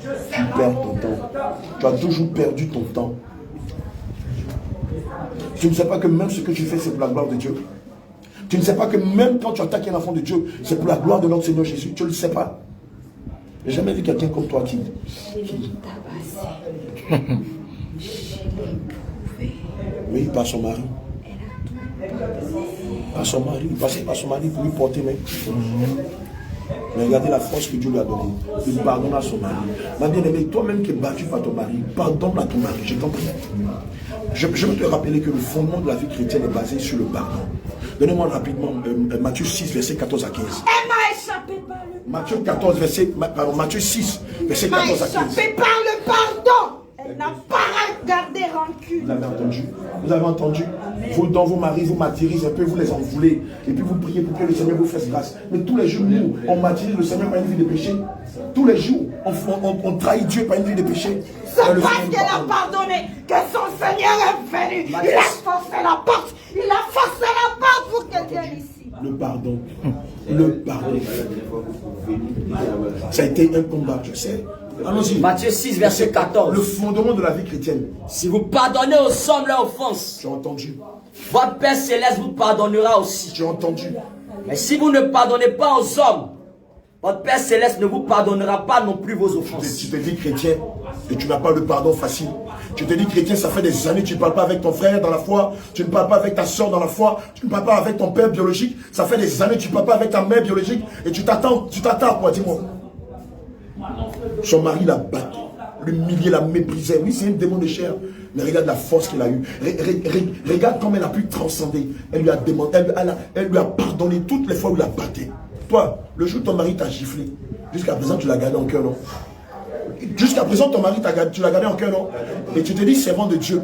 Tu perds ton temps. Tu as toujours perdu ton temps. Tu ne sais pas que même ce que tu fais, c'est pour la gloire de Dieu. Tu ne sais pas que même quand tu attaques un enfant de Dieu, c'est pour la gloire de notre Seigneur Jésus. Tu ne le sais pas. Je n'ai jamais vu quelqu'un comme toi qui... Oui, par son mari. Par son mari. Passez par son mari pour lui porter main. Mais regardez la force que Dieu lui a donnée. Il pardonne à son mari. Ma bien-aimée, toi-même qui es battu par ton mari, pardonne à ton mari, je t'en prie. Je veux te rappeler que le fondement de la vie chrétienne est basé sur le pardon. Donnez-moi rapidement Matthieu 6, verset 14 à 15. Elle m'a échappé par le Matthieu 14, Matthieu 6, verset 14 à 15. Elle m'a échappé par le pardon. Elle n'a pas gardé rancune. Vous avez entendu? Vous avez entendu? Vous, dans vos maris, vous martyrisez un peu, vous les en voulez. Et puis vous priez pour que le Seigneur vous fasse grâce. Mais tous les jours, nous, on martyrise le Seigneur par une vie de péché. Tous les jours, on trahit Dieu par une vie de péché. C'est parce qu'elle a pardonné que son Seigneur est venu. Il a forcé la porte. Il a forcé la porte pour qu'elle vienne ici. Le pardon. Le pardon. Ça a été un combat, je sais. Allons-y. Matthieu 6, verset 14. Le fondement de la vie chrétienne. Si vous pardonnez aux hommes leurs offenses, Tu as entendu? votre Père Céleste vous pardonnera aussi. Tu as entendu? Mais si vous ne pardonnez pas aux hommes, votre Père Céleste ne vous pardonnera pas non plus vos offenses. Tu te dis chrétien et tu n'as pas le pardon facile. Tu te dis chrétien, ça fait des années que tu ne parles pas avec ton frère dans la foi, tu ne parles pas avec ta soeur dans la foi, tu ne parles pas avec ton père biologique, ça fait des années que tu ne parles pas avec ta mère biologique et tu t'attends à quoi, dis-moi? Son mari l'a battu, l'humilié, l'a méprisé. Oui, c'est un démon de chair. Mais regarde la force qu'il a eue. Regarde comment elle a pu transcender. Elle lui a demandé, elle lui a pardonné toutes les fois où il l'a battu. Toi, le jour où ton mari t'a giflé, jusqu'à présent tu l'as gardé en cœur, non? Jusqu'à présent ton mari tu l'as gardé en cœur, non? Et tu te dis servant de Dieu.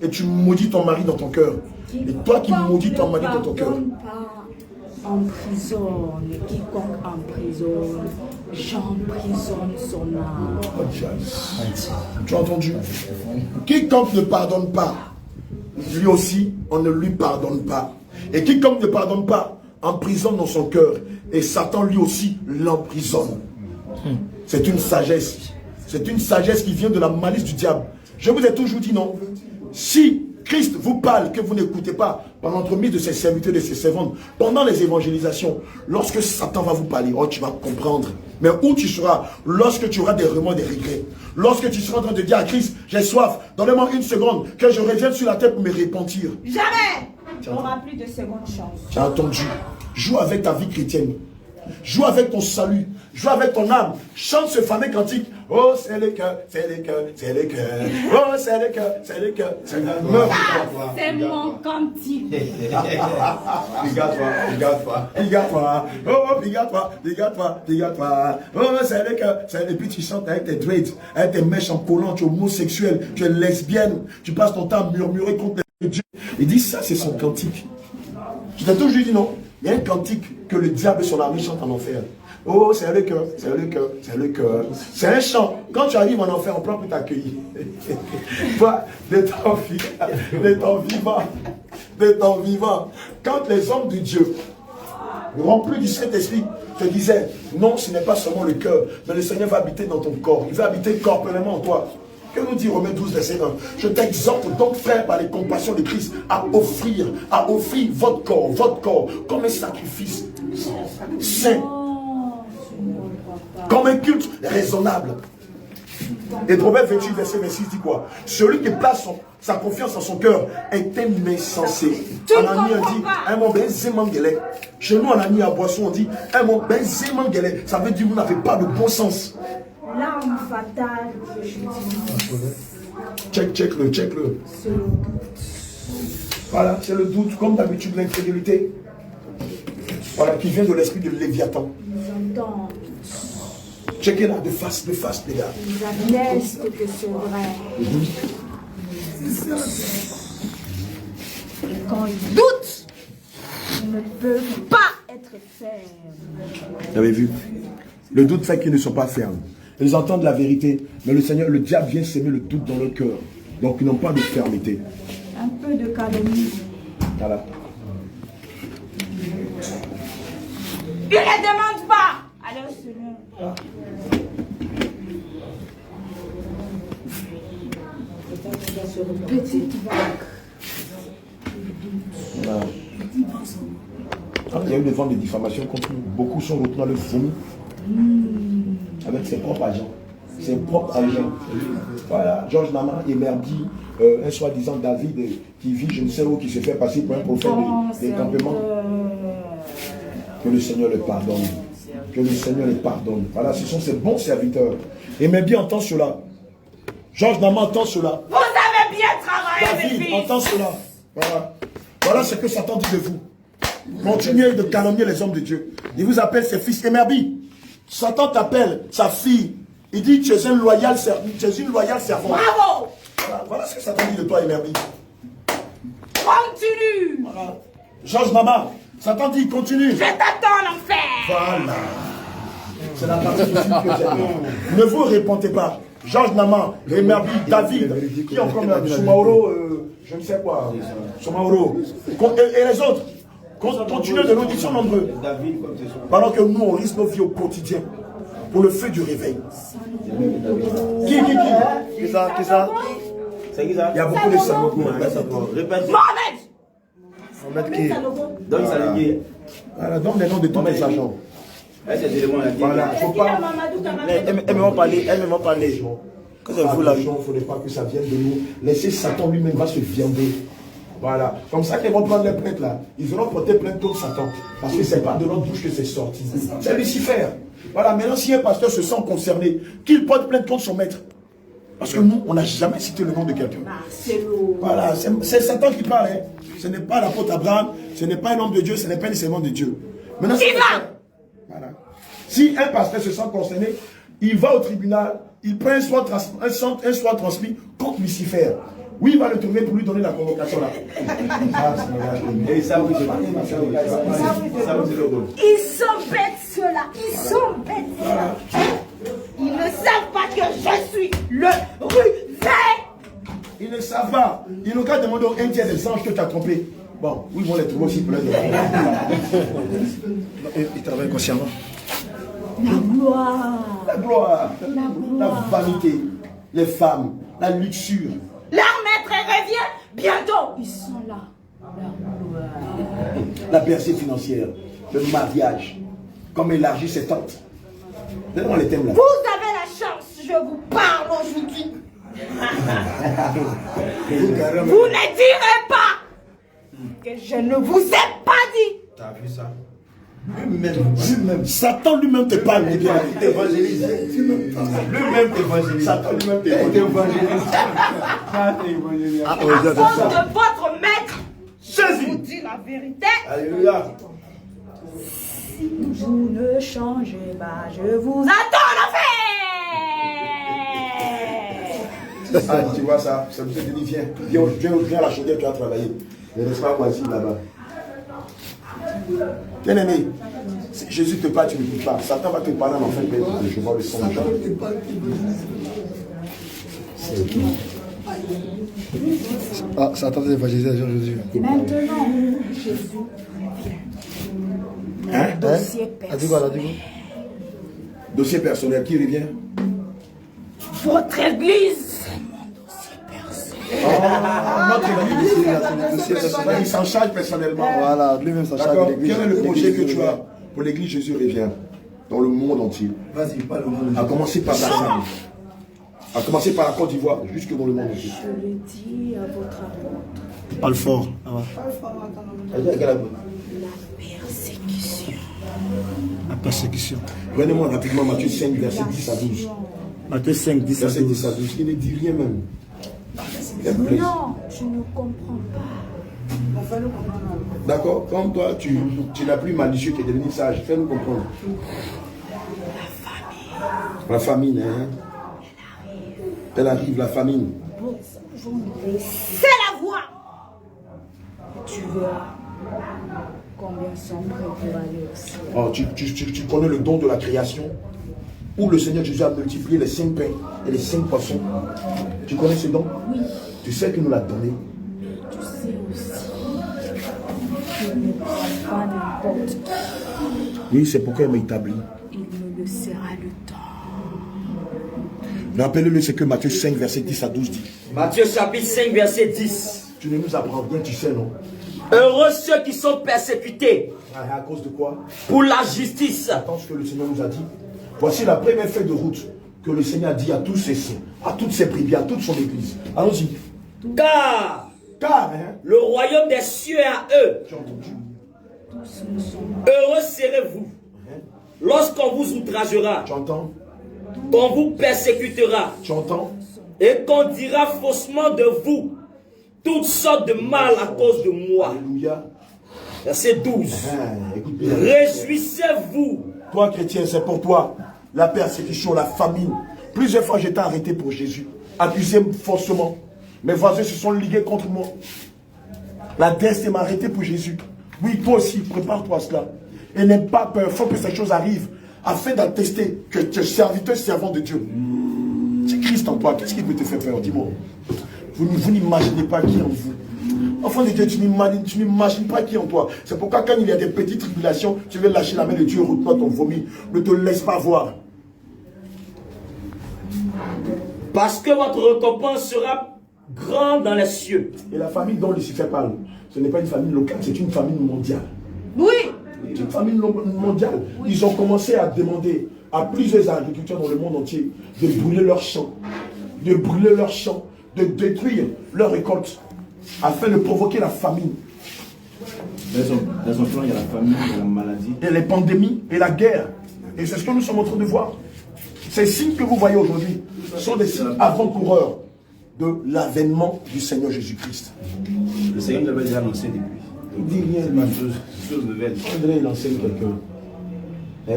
Et tu maudis ton mari dans ton cœur. Et toi qui maudis ton mari dans ton cœur. Emprisonne, quiconque emprisonne, j'emprisonne son âme. Tu as entendu? Quiconque ne pardonne pas, lui aussi, on ne lui pardonne pas. Et quiconque ne pardonne pas, emprisonne dans son cœur. Et Satan lui aussi l'emprisonne. C'est une sagesse. C'est une sagesse qui vient de la malice du diable. Je vous ai toujours dit non. Si Christ vous parle que vous n'écoutez pas par l'entremise de ses serviteurs et de ses servantes, pendant les évangélisations, lorsque Satan va vous parler, oh tu vas comprendre. Mais où tu seras lorsque tu auras des remords, des regrets? Lorsque tu seras en train de dire à Christ, j'ai soif, donnez-moi une seconde, que je revienne sur la terre pour me repentir. Jamais tu n'auras plus de seconde chance. Tu as entendu? Joue avec ta vie chrétienne. Joue avec ton salut. Joue avec ton âme. Chante ce fameux cantique. Oh, c'est le cœur, c'est le cœur, c'est le cœur. Oh, c'est le cœur, c'est le cœur. C'est mon cantique. Regarde-toi, regarde-toi, regarde-toi. Oh, regarde-toi, regarde-toi, regarde-toi. Oh, c'est le cœur. Et puis tu chantes avec tes dreads, avec tes mèches en collant. Tu es homosexuel, tu es lesbienne. Tu passes ton temps à murmurer contre Dieu. Il dit ça, c'est son cantique. Je t'ai toujours dit non. Il y a un cantique que le diable et son armée chantent en enfer. Oh, c'est le cœur, c'est le cœur, c'est le cœur. C'est un chant. Quand tu arrives en enfer, on prend pour t'accueillir. Toi, de ton vivant, quand les hommes de Dieu, remplis du Saint-Esprit, te disaient, non, ce n'est pas seulement le cœur, mais le Seigneur va habiter dans ton corps. Il va habiter corporellement en toi. Que nous dit Romains 12, verset 1? Je t'exhorte donc, frère, par les compassions de Christ, à offrir votre corps, comme un sacrifice saint, comme un culte raisonnable. Et Proverbe 28, verset 26 dit quoi? Celui qui place sa confiance en son cœur est un insensé. Anani a dit, un mot benzemangele. Chez nous, en Anani à Boisson, on dit, un mot benzemangele. Ça veut dire que vous n'avez pas de bon sens. L'arme fatale. Check-le. Voilà, c'est le doute, comme d'habitude, l'incrédulité. Voilà, qui vient de l'esprit de Léviathan. Checkez là, de face, les gars. Ils attestent que c'est vrai. Et quand ils doutent, ils ne peuvent pas être fermes. Vous avez vu? Le doute fait qu'ils ne sont pas fermes. Ils entendent la vérité, mais le Seigneur, le diable vient s'aimer le doute dans leur cœur. Donc ils n'ont pas de fermeté. Un peu de calomnie. Voilà. Il ne demande pas. Alors Seigneur. sur une petite vague. Voilà. Quand il y a eu des ventes de diffamation contre nous, beaucoup sont retenus dans le vomi avec ses propres agents. Ses propres agents. Voilà, Georges Nama émerdi, un soi-disant David qui vit je ne sais où, qui se fait passer pour un prophète des campements. Que le Seigneur le pardonne. Que le Seigneur le pardonne. Voilà, ce sont ses bons serviteurs. Et mais bien entend cela. Georges Nama entend cela. Vous avez bien travaillé, David entend cela. Voilà. Voilà ce que Satan dit de vous. Continuez de calomnier les hommes de Dieu. Il vous appelle ses fils Emerbi. Satan t'appelle sa fille. Il dit tu es un loyal servant. Bravo. Voilà ce que Satan dit de toi, Emerbi. Continue. Voilà. Georges Nama, Satan dit continue. Je t'attends en enfer. Voilà. C'est la partie ici que j'aime. Ne vous répondez pas. Georges Nama, Emerbi, David, qui encore là, Soumaoro, je ne sais quoi. Soumaoro. Et les autres. Continuez de nous dire, ils sont nombreux. Pendant que nous, on risque nos vies au quotidien. Pour le feu du réveil. Qui ça? C'est qui ça? Il y a beaucoup de Sanogo. Répète. Mohamed qui? Donc ça veut dire. Voilà, donne les noms de tous les agents. Ces éléments là. Voilà, faut pas. Elle m'en parler. Que c'est vous là? Il ne faudrait pas que ça vienne de nous. Laissez Satan lui-même va se viander. Voilà. Comme ça qu'ils vont prendre les prêtres là. Ils auront porté plainte contre Satan. Parce que ce n'est pas de notre bouche que c'est sorti. C'est Lucifer. Voilà. Maintenant, si un pasteur se sent concerné, qu'il porte plainte contre son maître. Parce que nous, on n'a jamais cité le nom de quelqu'un. Voilà. C'est Satan qui parle. Hein. Ce n'est pas l'apôtre Abraham. Ce n'est pas un homme de Dieu. Ce n'est pas un servant de Dieu. Maintenant, voilà. Si un pasteur se sent concerné, il va au tribunal. Il prend un soin transmis contre Lucifer. Oui, il va le trouver pour lui donner la convocation là. Et ça, oui, ils sont bêtes ceux-là. Ils sont bêtes ceux-là. Ils ne savent pas que je suis le Ruvain. Ils ne savent pas. Ils n'ont qu'à demander au un tiers des anges que tu as trompé. Bon, oui, ils vont les trouver aussi plein de ils travaillent consciemment. La gloire. La gloire. La vanité. Les femmes. La luxure. Leur maître revient bientôt. Ils sont là. La percée financière. Le mariage. Comme élargir ses tentes. Donnez-moi les thèmes là. Vous avez la chance. Je vous parle aujourd'hui. Vous ne direz pas que je ne vous ai pas dit. T'as vu ça? Lui-même. Satan lui-même te parle. T'évangélise. Lui-même t'évangélise. Satan lui-même t'évangélise. À cause de votre maître, je Jésus vous dis la vérité. Alléluia. Si vous ne changez pas, je vous attends en enfer. Ah, tu vois ça, ça me fait viens, viens à la chaudière, tu as travaillé. Ne reste pas moi ici là-bas. Bien aimé, si Jésus te parle, tu ne dis pas. Satan va te parler en fait, je vois le son de Jean. Ah, Satan s'est évangélisé à Jésus. Maintenant, Jésus. Hein? Dossier personnel. Dossier personnel, qui revient? Votre église. Notre église, il s'en charge personnellement. Voilà, lui-même s'en charge de l'église. Quel est le projet que tu as pour l'église Jésus revient dans le monde entier? Vas-y, pas le monde. À commencer par la famille. À commencer par la Côte d'Ivoire, jusque dans le monde entier. Je le dis à votre apôtre. Parle fort. La persécution. La persécution. Prenez-moi rapidement Matthieu 5, verset 10 à 12. Matthieu 5, 10 à Verset 10 à 12. 12. Il ne dit rien même. Non, je ne comprends pas. D'accord? Comme toi, tu n'as plus malicieux, tu es devenu sage. Fais-nous comprendre. La famine, hein? Elle arrive, la famine. C'est la voie. Tu verras combien sont prêts pour aller au ciel. Oh, tu connais le don de la création? Où le Seigneur Jésus a multiplié les 5 pains et les 5 poissons. Tu connais ce don? Oui. Tu sais qu'il nous l'a donné. Tu sais aussi qu'il ne prend pas n'importe qui. Oui, c'est pourquoi il m'a établi. Il me le sera le temps. Rappelez-le ce que Matthieu 5, verset 10 à 12 dit. Matthieu chapitre 5, verset 10. Tu ne nous apprends rien, tu sais, non? Heureux ceux qui sont persécutés. À cause de quoi? Pour la justice. Attends ce que le Seigneur nous a dit. Voici la première feuille de route que le Seigneur a dit à tous ses saints, à toutes ses brebis, à toute son église. Allons-y. Car le royaume des cieux est à eux. Tu as entendu? Heureux serez-vous lorsqu'on vous outragera, Tu entends? qu'on vous persécutera Tu entends? et qu'on dira faussement de vous toutes sortes de mal à cause de moi. Alléluia. Verset 12. Écoute bien. Réjouissez-vous. Toi, chrétien, c'est pour toi la persécution, la famine. Plusieurs fois, j'étais arrêté pour Jésus, accusé faussement. Mes voisins se sont ligués contre moi. La destinée m'a arrêté pour Jésus. Oui, toi aussi, prépare-toi à cela. Et n'aie pas peur, il faut que ces choses arrivent, afin d'attester que tu es serviteur, servant de Dieu. C'est Christ en toi, qu'est-ce qui peut te faire peur, dis-moi? Vous n'imaginez pas qui est en vous. Enfant de Dieu, tu n'imagines pas qui est en toi. C'est pourquoi quand il y a des petites tribulations, tu veux lâcher la main de Dieu, roule-toi ton vomi. Ne te laisse pas voir. Parce que votre récompense sera grande dans les cieux. Et la famille dont Lucifer parle, ce n'est pas une famille locale, c'est une famille mondiale. Oui. C'est une famille mondiale. Ils ont commencé à demander à plusieurs agriculteurs dans le monde entier de brûler leurs champs, de détruire leurs récoltes, afin de provoquer la famine. Dans son plan, il y a la famine, il y a la maladie. Et les pandémies et la guerre. Et c'est ce que nous sommes en train de voir. Ces signes que vous voyez aujourd'hui sont des signes avant-coureurs de l'avènement du Seigneur Jésus-Christ. Le Seigneur l'avait déjà annoncé depuis. Il dit rien. C'est pas chose nouvelle. André, il enseigne quelqu'un.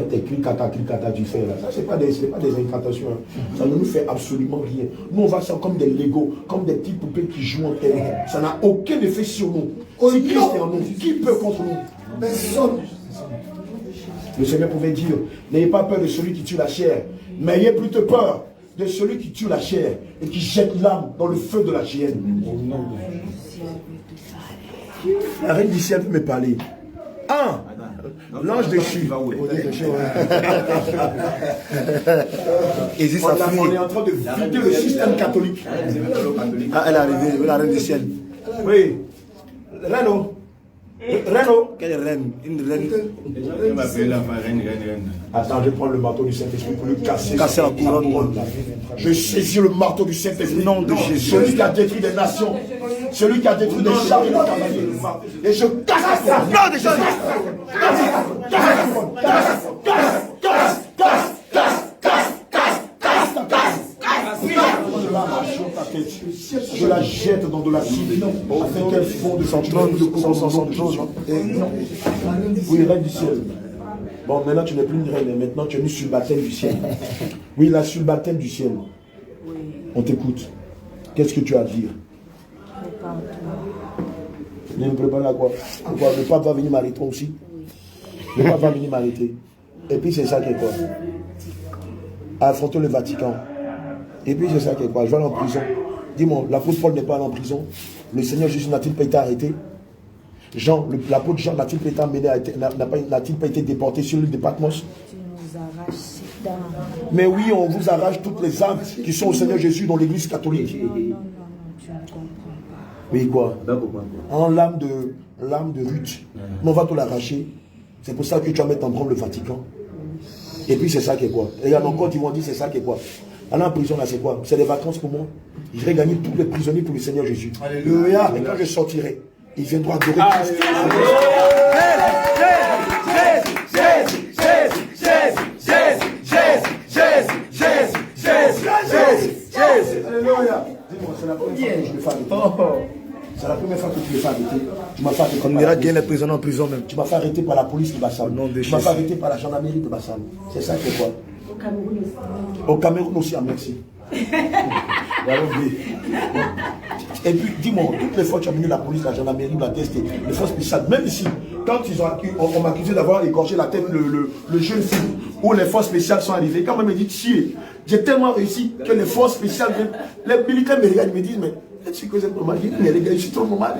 Tes clics-cata, tu fais là. Ça, ce n'est pas des incantations. Ça ne nous fait absolument rien. Nous, on va ça comme des Legos, comme des petites poupées qui jouent en tête. Ça n'a aucun effet sur nous. Si Christ est en nous, qui peut contre nous? Personne. Le Seigneur pouvait dire, n'ayez pas peur de celui qui tue la chair, mais ayez plutôt peur de celui qui tue la chair et qui jette l'âme dans le feu de la géhenne. La reine du ciel peut me parler. L'ange déchu. On est en train de vider le système catholique. Ah, elle est arrivée, la reine du ciel. Oui. Renaud. Quelle reine? Une reine. On va appeler la reine. Attends, je prends le marteau du Saint-Esprit pour lui casser la couronne. Je saisis le marteau du Saint-Esprit. Nom de Jésus. Celui qui a détruit des nations. Celui qui a détruit des chars et des cavaliers. Et je casse la couronne. Non, de Jésus. Je la jette dans de la cible afin qu'elle fonde de son trône de oui, reine du ciel. Bon, maintenant tu n'es plus une reine, maintenant tu es une subalterne du ciel. Oui, la subalterne du ciel. On t'écoute. Qu'est-ce que tu as à dire? Ne me prépare à quoi? Le pape va venir m'arrêter aussi. Le pape va venir m'arrêter. Et puis c'est ça qui est quoi? Affronter le Vatican. Et puis c'est ça qui est quoi? Je vais aller en prison. Dis-moi, l'apôtre Paul n'est pas allé en prison. Le Seigneur Jésus n'a-t-il pas été arrêté? Jean, l'apôtre Jean n'a-t-il pas été emmené, n'a-t-il pas été déporté sur l'île de Patmos? Mais oui, on vous arrache toutes les âmes qui sont au Seigneur Jésus dans l'église catholique. Tu ne comprends pas. Oui, quoi? En l'âme de Ruth. Mais on va te l'arracher. C'est pour ça que tu vas mettre en branle le Vatican. Et puis c'est ça qui est quoi? Et encore, ils vont dire c'est ça qui est quoi? Aller en prison là, c'est quoi? C'est des vacances pour moi. Je vais gagner tous les prisonniers pour le Seigneur Jésus. Alléluia. Et quand je sortirai, ils viendront adorer Christ. Alléluia. Dis-moi, c'est la première fois que je le fais arrêter. C'est la première fois que tu le fais arrêter. Tu m'as fait arrêter. On ira bien les prisonniers en prison même. Tu m'as fait arrêter par la police de Bassam. Tu m'as fait arrêter par la gendarmerie de Bassam. C'est ça qui est quoi? Au Cameroun aussi, merci. Et puis, dis-moi, toutes les fois que tu as venu la police, la gendarmerie, la DST, les forces spéciales, même ici, quand on m'a accusé d'avoir égorgé la tête le jeune fille, où les forces spéciales sont arrivées, quand on me dit chier, j'ai tellement réussi que les forces spéciales, les militaires me regardent, ils me disent, mais est-ce que c'est normal? Mais les gars, je suis trop normal.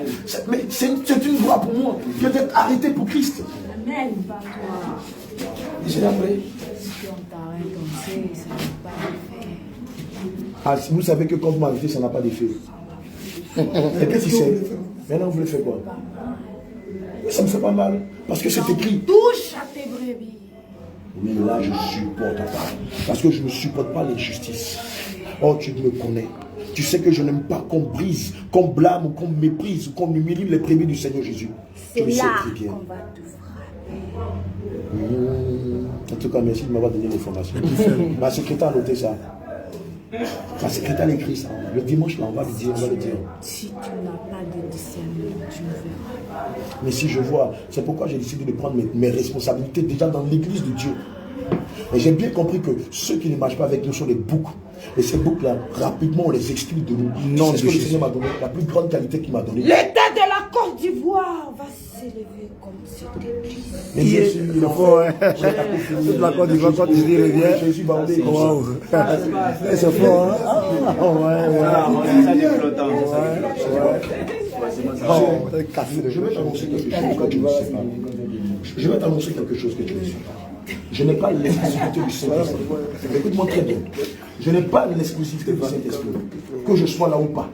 Mais c'est une voie pour moi que d'être arrêté pour Christ. Amen, pas toi. J'ai appris. Si on t'arrête, on sait, ça ne va pas le faire. Ah, si vous savez que quand vous m'arrêtez, ça n'a pas d'effet. Et qu'est-ce que c'est? Maintenant, vous le faites quoi? Ça me fait pas mal. Parce que c'est écrit. Touche à tes brebis. Mais là, je ne supporte pas. Parce que je ne supporte pas l'injustice. Oh, tu me connais. Tu sais que je n'aime pas qu'on brise, qu'on blâme, ou qu'on méprise, ou qu'on humilie les prémices du Seigneur Jésus. C'est là très bien. qu'on va te frapper. En tout cas, merci de m'avoir donné l'information. Ma secrétaire a noté ça. Ma secrétaire a écrit ça. Le dimanche, là, on va le dire. Si tu n'as pas de discernement, tu ne verras. Mais si je vois, c'est pourquoi j'ai décidé de prendre mes responsabilités déjà dans l'église de Dieu. Et j'ai bien compris que ceux qui ne marchent pas avec nous sont des boucs. Et ces boucs-là, rapidement, on les exclut de nous. Non, c'est ce que le Seigneur m'a donné, la plus grande qualité qu'il m'a donnée. L'État de la Côte d'Ivoire va s'élever comme cette église. Mais bien sûr, il faut, hein. Toute la Côte d'Ivoire, quand Jésus revient. Jésus va aller. Waouh. C'est fort, hein? Je vais t'annoncer quelque chose que tu ne sais pas. Je vais t'annoncer quelque chose que tu ne sais pas. Je n'ai pas l'exclusivité du Saint-Esprit. Écoute-moi très bien. Je n'ai pas l'exclusivité du Saint-Esprit. Que je sois là ou pas,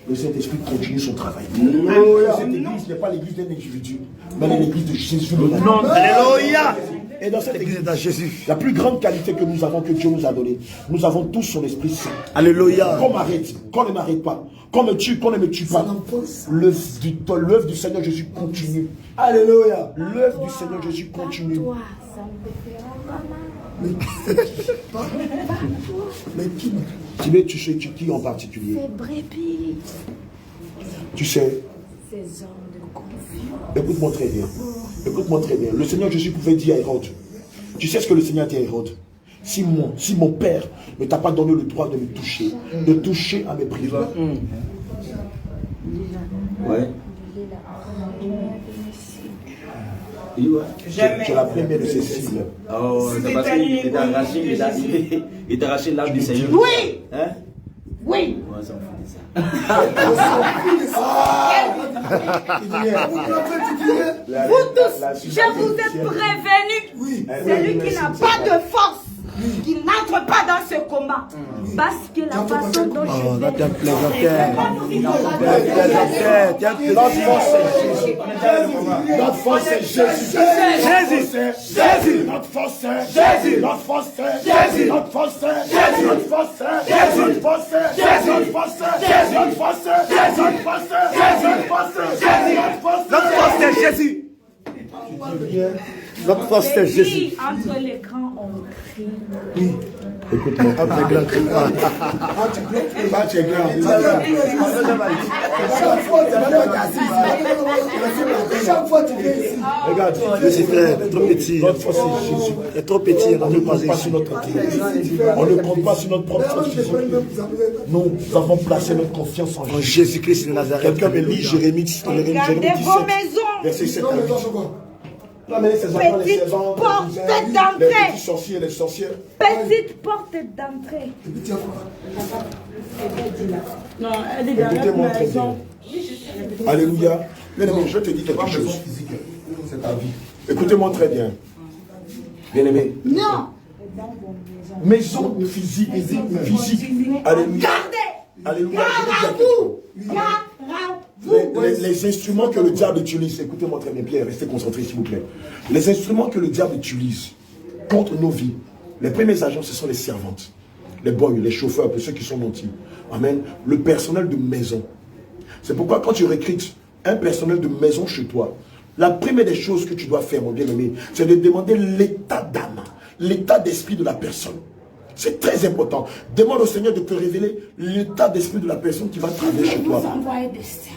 le Saint-Esprit continue son travail. Cette église n'est pas l'église d'un individu, mais l'église de Jésus. Alléluia. Et dans cette L'église église, est à Jésus. la plus grande qualité que nous avons, que Dieu nous a donnée, nous avons tous son Esprit Saint. Alléluia. Qu'on m'arrête, qu'on ne m'arrête pas, qu'on me tue, qu'on ne me tue pas. L'œuvre du Seigneur Jésus continue. Alléluia. L'œuvre du Seigneur Jésus continue. Toi, ça ne te fera pas mal. Mais qui? Tu sais qui en particulier? Ces brebis, Tu sais, ces hommes de confiance. écoute-moi très bien. Écoute-moi très bien. Le Seigneur Jésus pouvait dire à Hérode. Tu sais ce que le Seigneur dit à Hérode? Si mon père ne t'a pas donné le droit de me toucher, de toucher à mes prières. Ouais. Tu la première de ces cibles. Oh, c'est parce qu'il t'a arraché l'âme du Seigneur. Oui! Hein? Oui! Moi, ça me fout de ça. Vous tous, je vous ai prévenu. Celui qui n'a pas de force, qui n'entre pas dans ce combat. Parce que la façon dont je vais... Notre force c'est Jésus. Jésus. Notre force c'est Jésus. Notre force c'est Jésus. Notre force c'est Jésus. Notre force c'est Jésus. Notre force c'est Jésus. Notre force c'est Jésus. Notre force c'est Jésus. Notre force c'est Jésus. Notre force c'est Jésus. Notre force c'est Jésus. Notre force c'est Jésus. Entre les grands, on crie. Écoute-moi. Tu es grand. Chaque fois tu fais ici. Regarde, C'est trop petit. notre force c'est Jésus. Il est trop petit. On ne compte pas sur notre intelligence. On ne compte pas sur notre propre force physique. Nous avons placé notre confiance en En Jésus. Jésus-Christ de Nazareth. Quelqu'un me lit Jérémie 17, Regardez vos maisons. verset 7 à 8. Ramenez ces enfants, les Petite servants, porte les d'entrée. petits sorciers et les sorcières. Petite porte d'entrée. Écoutez-moi très bien. Alléluia. Bien-aimé, je te dis quelque chose. C'est ta vie. Écoutez-moi très bien. Bien-aimé. Non. Maison physique. Alléluia. Gardez. Alléluia. Les instruments que le diable utilise, écoutez-moi très bien, Pierre, restez concentrés s'il vous plaît. Les instruments que le diable utilise contre nos vies, les premiers agents, ce sont les servantes, les boys, les chauffeurs, pour ceux qui sont nantis. Amen. Le personnel de maison. C'est pourquoi quand tu recrutes un personnel de maison chez toi, la première des choses que tu dois faire, mon bien-aimé, c'est de demander l'état d'âme, l'état d'esprit de la personne. C'est très important. Demande au Seigneur de te révéler l'état d'esprit de la personne qui va travailler chez toi. Envoyez des serpents.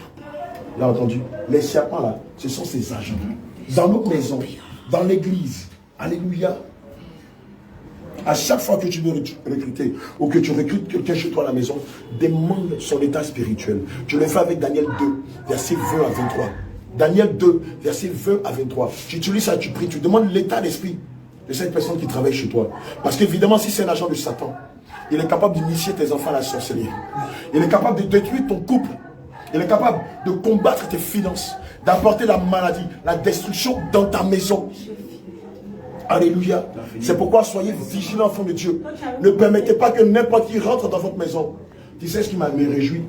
Là, entendu, les serpents là, ce sont ces agents. Dans nos maisons, dans l'église. Alléluia. À chaque fois que tu veux recruter ou que tu recrutes quelqu'un chez toi à la maison, demande son état spirituel. Tu le fais avec Daniel 2, verset 20 à 23. Daniel 2, verset 20 à 23. Tu utilises ça, tu pries, tu demandes l'état d'esprit de cette personne qui travaille chez toi. Parce qu'évidemment, si c'est un agent de Satan, il est capable d'initier tes enfants à la sorcellerie. Il est capable de détruire ton couple. Il est capable de combattre tes finances, d'apporter la maladie, la destruction dans ta maison. Alléluia. C'est pourquoi soyez vigilants, enfants de Dieu. Ne permettez pas que n'importe qui rentre dans votre maison. Tu sais ce qui m'a réjoui?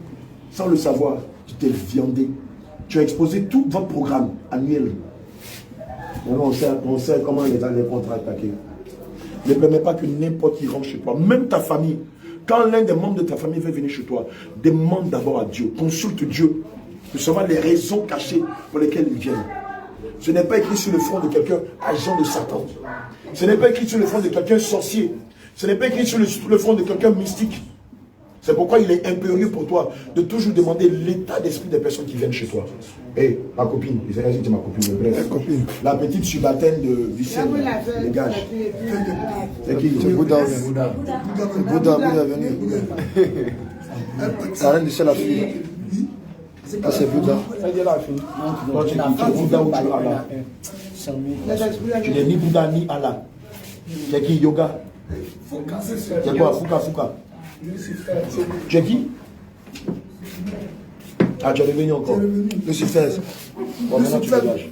Sans le savoir, tu t'es viandé. Tu as exposé tout votre programme annuel. On sait comment les contrats attaqués. Ne permets pas que n'importe qui rentre chez toi. Même ta famille. Quand l'un des membres de ta famille veut venir chez toi, demande d'abord à Dieu. Consulte Dieu. De savoir les raisons cachées pour lesquelles ils viennent. Ce n'est pas écrit sur le front de quelqu'un agent de Satan. Ce n'est pas écrit sur le front de quelqu'un sorcier. Ce n'est pas écrit sur le front de quelqu'un mystique. C'est pourquoi il est impérieux pour toi de toujours demander l'état d'esprit des personnes qui viennent chez toi. Hé, ma copine, c'est ma copine, bref. La petite subalterne de Vicenne, dégage. C'est qui? C'est Bouddha. Bouddha est venu. Ça rien de chez la fille. Ah, c'est Bouddha. Toi, tu es Bouddha ou tu es Allah? Tu n'es ni Bouddha ni Allah. Tu es qui? Yoga? Tu es quoi? Fouka. Tu es qui? Ah, tu es revenu encore. Lucifer. Bon, maintenant tu dégages.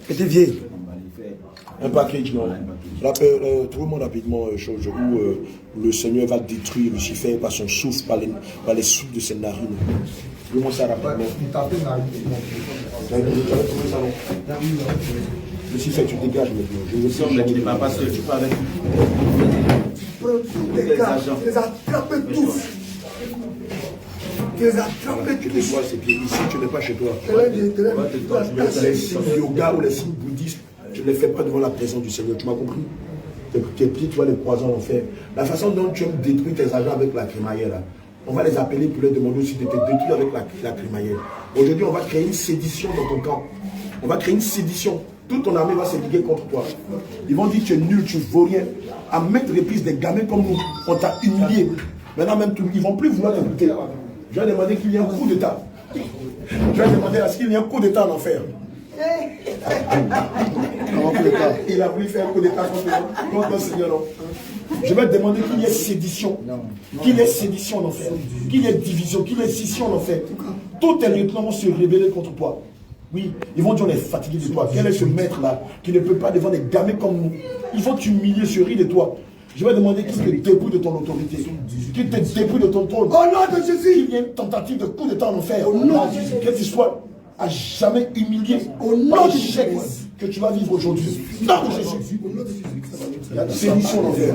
Petit vieille. Un package, non. Trouvez-moi rapidement chose où le Seigneur va détruire Lucifer par son souffle, par les souffles de ses narines. Trouvez-moi ça rapidement. Lucifer, tu dégages maintenant. Je veux semble qu'il n'est pas passé. Tu parles avec Les gars, tu les as attrapés tous. Tu les as attrapés Tu tous. les vois, ces pieds ici, tu n'es pas chez toi. Les Les signes yoga ou les signes bouddhistes, tu ne les fais pas devant la présence du Seigneur. Tu m'as compris? Tes pieds, tu vas les croiser en enfer. La façon dont tu aimes détruire tes agents avec la crémaillère, là, on va les appeler pour leur demander aussi de te détruire avec la crémaillère. Aujourd'hui, on va créer une sédition dans ton camp. On va créer une sédition. Toute ton armée va se liguer contre toi. Ils vont dire tu es nul, tu ne vaux rien. À mettre reprises des gamins comme nous, on t'a humilié. Maintenant même, ils ne vont plus vouloir t'écouter. Je vais demander qu'il y ait un coup d'état. Je vais demander à ce qu'il y ait un coup d'état en enfer. Il a voulu faire un coup d'état contre le Seigneur. Non. Je vais demander qu'il y ait sédition. Qu'il y ait sédition en enfer. Qu'il y ait division, qu'il y ait scission en enfer. Tous tes lieutenants vont se rébeller contre toi. Oui, ils vont dire on est fatigué de toi. Quel est ce maître-là qui ne peut pas devant des gamins comme nous? Ils vont t'humilier, se rire de toi. Je vais demander qu'il te dépouille de ton autorité. Qu'il te dépouille de ton trône. Au nom de Jésus. Qu'il y ait une tentative de coup d'état en enfer. Au nom de Jésus. Que tu sois à jamais humilié. Au nom de Jésus. Que tu vas vivre aujourd'hui. Nom de Jésus. Sédition en enfer.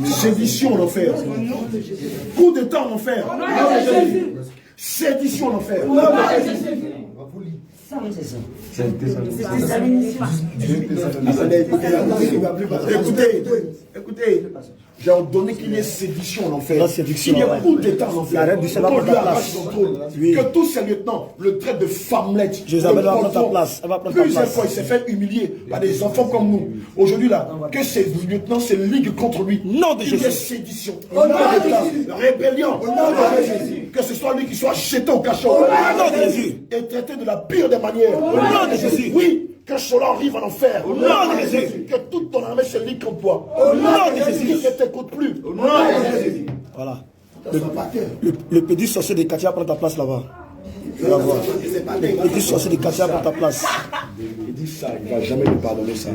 Sédition en enfer. Coup d'état en enfer. Sédition en enfer. Écoutez, j'ai ordonné qu'il y ait sédition en enfer. Qu'il y ait coup d'état en enfer. Que tous ces lieutenants le traitent de femmelette. Jézabel va prendre ta place. Elle va prendre ta Plusieurs place. fois, il s'est fait humilier par des enfants comme nous. Aujourd'hui, là, que ces lieutenants se liguent contre lui. Nom de Qu'il y ait Jésus. sédition. Rébellion. Que ce soit lui qui soit jeté au cachot. Nom de Jésus. Et traité de la pire des manières. Nom de Jésus. Oui, que cela arrive en enfer. Nom de Jésus. Que toute ton armée se ligue contre toi. Nom de Jésus. Qu'il ne t'écoute plus. Voilà. Le petit sorcier de Katia prend ta place là-bas. Tu vas voir. Le petit sorcier de Katia prend ta place. Il dit ça, il ne va jamais te pardonner ça.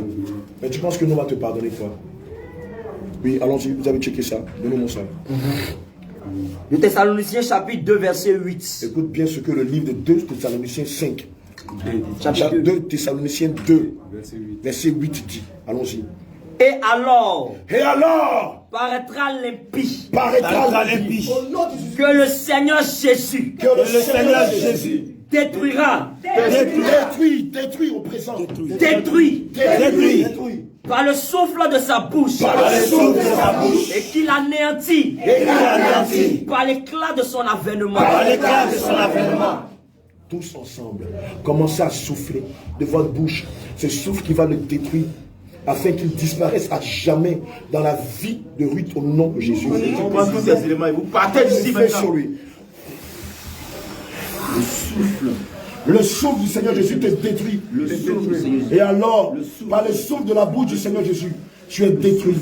Mais tu penses que nous on va te pardonner quoi? Oui, allons-y, vous avez checké ça. Donnez-moi ça. De Thessaloniciens chapitre 2 verset 8. Écoute bien ce que le livre de 2 Thessaloniciens 5. Chapitre 2 Thessaloniciens 2, verset 8 dit. Allons-y. Et alors paraîtra l'impie l'impie. que le Seigneur Jésus Que le Seigneur Jésus détruira détruit au présent. détruit Détruit. par le souffle de sa bouche Par le souffle de sa bouche. et qu'il anéantit par l'éclat de son avènement. Tous ensemble, commencez à souffler de votre bouche. Ce souffle qui va le détruire afin qu'il disparaisse à jamais dans la vie de Ruth au nom de Jésus. On prend tous ces éléments et vous partez d'ici Soufflez sur maintenant. lui. Le souffle du Seigneur Jésus te détruit. Et alors, par le souffle de la bouche du Seigneur Jésus, tu es détruit.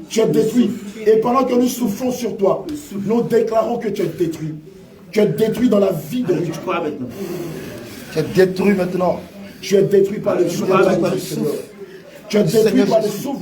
Tu es détruit. Et pendant que nous soufflons sur toi, nous déclarons que tu es détruit. Tu es détruit dans la vie de Ruth. Tu crois maintenant. Tu es détruit maintenant. Tu es détruit par le souffle du Seigneur. Tu es détruit Seigneur par le Jésus. souffle de